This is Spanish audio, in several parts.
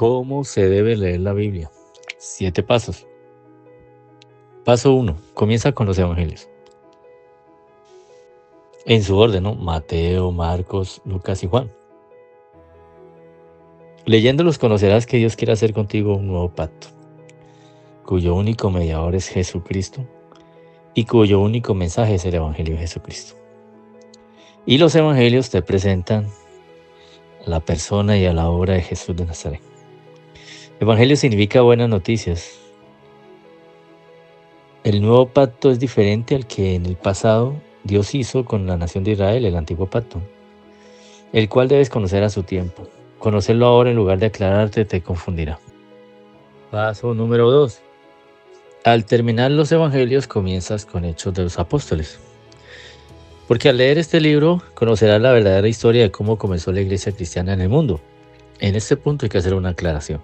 ¿Cómo se debe leer la Biblia? 7 pasos. Paso 1. Comienza con los evangelios. En su orden, ¿no? Mateo, Marcos, Lucas y Juan. Leyéndolos conocerás que Dios quiere hacer contigo un nuevo pacto, cuyo único mediador es Jesucristo y cuyo único mensaje es el Evangelio de Jesucristo. Y los evangelios te presentan a la persona y a la obra de Jesús de Nazaret. Evangelio significa buenas noticias. El nuevo pacto es diferente al que en el pasado Dios hizo con la nación de Israel, el antiguo pacto, el cual debes conocer a su tiempo. Conocerlo ahora en lugar de aclararte te confundirá. Paso número 2. Al terminar los evangelios comienzas con Hechos de los Apóstoles. Porque al leer este libro conocerás la verdadera historia de cómo comenzó la iglesia cristiana en el mundo. En este punto hay que hacer una aclaración.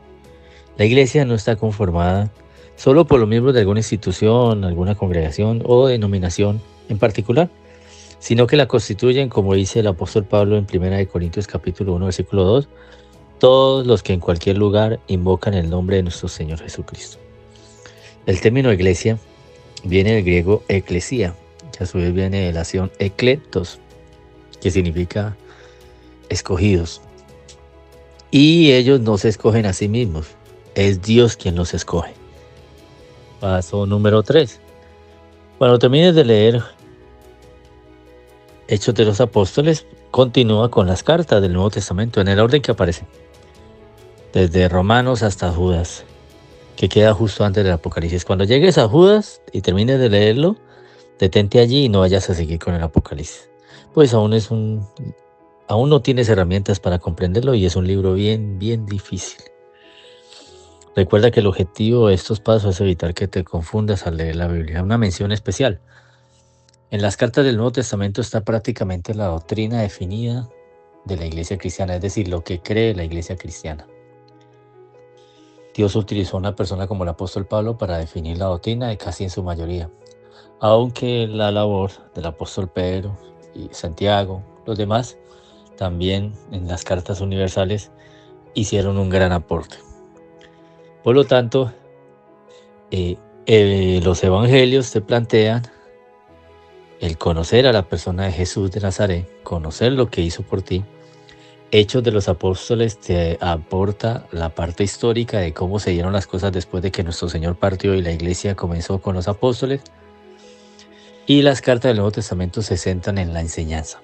La iglesia no está conformada solo por los miembros de alguna institución, alguna congregación o denominación en particular, sino que la constituyen, como dice el apóstol Pablo en 1 Corintios capítulo 1, versículo 2, todos los que en cualquier lugar invocan el nombre de nuestro Señor Jesucristo. El término iglesia viene del griego eclesia, que a su vez viene de la acción ekletos, que significa escogidos. Y ellos no se escogen a sí mismos, es Dios quien los escoge. Paso número 3. Cuando termines de leer Hechos de los Apóstoles, continúa con las cartas del Nuevo Testamento en el orden que aparece, desde Romanos hasta Judas, que queda justo antes del Apocalipsis. Cuando llegues a Judas y termines de leerlo, detente allí y no vayas a seguir con el Apocalipsis, pues aún no tienes herramientas para comprenderlo y es un libro bien difícil. Recuerda que el objetivo de estos pasos es evitar que te confundas al leer la Biblia. Una mención especial. En las cartas del Nuevo Testamento está prácticamente la doctrina definida de la iglesia cristiana, es decir, lo que cree la iglesia cristiana. Dios utilizó a una persona como el apóstol Pablo para definir la doctrina y casi en su mayoría, aunque la labor del apóstol Pedro y Santiago, los demás, también en las cartas universales hicieron un gran aporte. Por lo tanto, los evangelios te plantean el conocer a la persona de Jesús de Nazaret, conocer lo que hizo por ti. Hechos de los Apóstoles te aporta la parte histórica de cómo se dieron las cosas después de que nuestro Señor partió y la iglesia comenzó con los apóstoles. Y las cartas del Nuevo Testamento se centran en la enseñanza.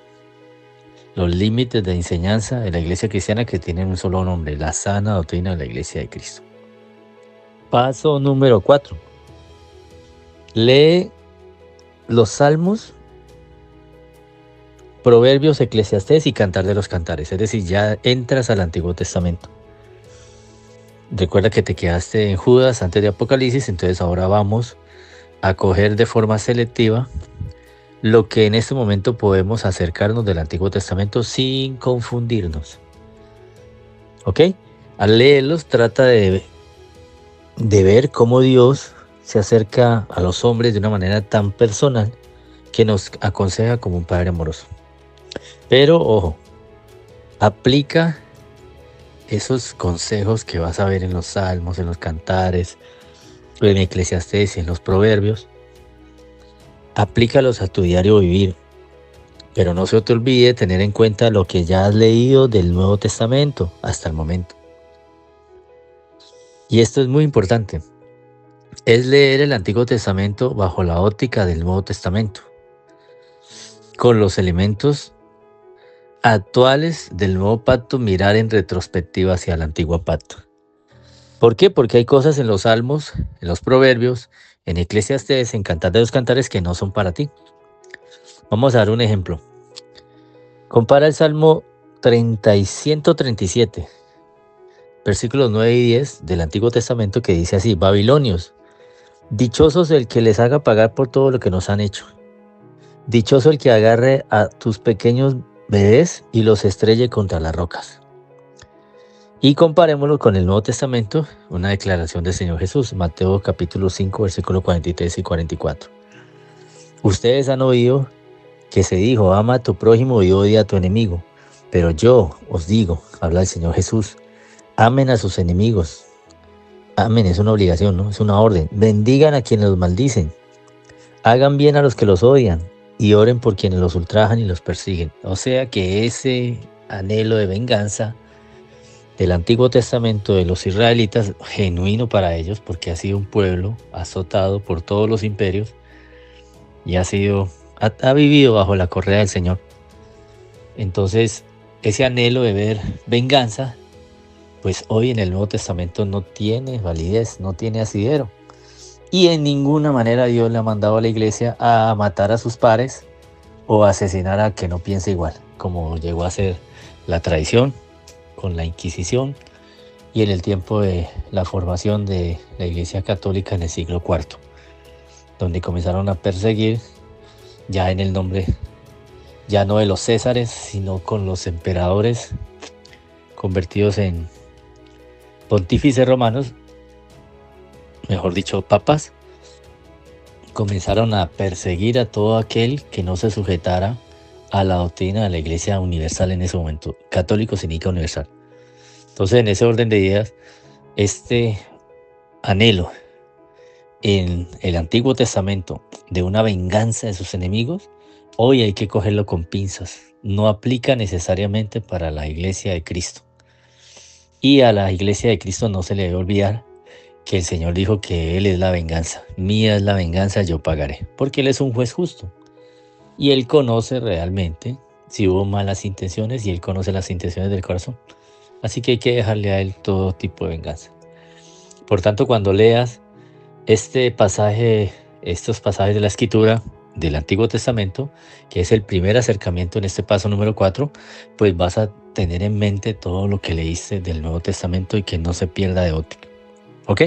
Los límites de enseñanza de la iglesia cristiana que tienen un solo nombre, la sana doctrina de la iglesia de Cristo. Paso número 4. Lee los Salmos, Proverbios, Eclesiastés y Cantar de los Cantares. Es decir, ya entras al Antiguo Testamento. Recuerda que te quedaste en Judas antes de Apocalipsis, entonces ahora vamos a coger de forma selectiva lo que en este momento podemos acercarnos del Antiguo Testamento sin confundirnos. ¿Ok? Al leerlos trata de ver cómo Dios se acerca a los hombres de una manera tan personal que nos aconseja como un padre amoroso. Pero ojo, aplica esos consejos que vas a ver en los Salmos, en los Cantares, en Eclesiastés y en los Proverbios. Aplícalos a tu diario vivir, pero no se te olvide tener en cuenta lo que ya has leído del Nuevo Testamento hasta el momento. Y esto es muy importante, es leer el Antiguo Testamento bajo la óptica del Nuevo Testamento, con los elementos actuales del Nuevo Pacto, mirar en retrospectiva hacia el Antiguo Pacto. ¿Por qué? Porque hay cosas en los Salmos, en los Proverbios, en Eclesiastés, en Cantar de los Cantares que no son para ti. Vamos a dar un ejemplo. Compara el Salmo 137, versículos 9 y 10 del Antiguo Testamento, que dice así: Babilonios, dichosos el que les haga pagar por todo lo que nos han hecho. Dichoso el que agarre a tus pequeños bebés y los estrelle contra las rocas. Y comparémoslo con el Nuevo Testamento, una declaración del Señor Jesús, Mateo capítulo 5, versículos 43 y 44. Ustedes han oído que se dijo: ama a tu prójimo y odia a tu enemigo. Pero yo os digo, habla el Señor Jesús, Amen a sus enemigos. Amen, es una obligación, ¿no? Es una orden. Bendigan a quienes los maldicen. Hagan bien a los que los odian y oren por quienes los ultrajan y los persiguen. O sea que ese anhelo de venganza del Antiguo Testamento de los israelitas, genuino para ellos, porque ha sido un pueblo azotado por todos los imperios y ha vivido bajo la correa del Señor. Entonces, ese anhelo de ver venganza, pues hoy en el Nuevo Testamento no tiene validez, no tiene asidero. Y en ninguna manera Dios le ha mandado a la iglesia a matar a sus pares o a asesinar a que no piense igual, como llegó a ser la tradición con la Inquisición y en el tiempo de la formación de la Iglesia Católica en el siglo IV, donde comenzaron a perseguir ya en el nombre, ya no de los césares, sino con los emperadores convertidos en pontífices romanos, mejor dicho, papas. Comenzaron a perseguir a todo aquel que no se sujetara a la doctrina de la Iglesia Universal en ese momento. Católico significa universal. Entonces, en ese orden de ideas, este anhelo en el Antiguo Testamento de una venganza de sus enemigos, hoy hay que cogerlo con pinzas. No aplica necesariamente para la Iglesia de Cristo. Y a la Iglesia de Cristo no se le debe olvidar que el Señor dijo que Él es la venganza. Mía es la venganza, yo pagaré. Porque Él es un juez justo. Y Él conoce realmente si hubo malas intenciones y Él conoce las intenciones del corazón. Así que hay que dejarle a Él todo tipo de venganza. Por tanto, cuando leas estos pasajes de la Escritura del Antiguo Testamento, que es el primer acercamiento en este paso número 4, pues vas a tener en mente todo lo que leíste del Nuevo Testamento y que no se pierda de otro. ¿Ok?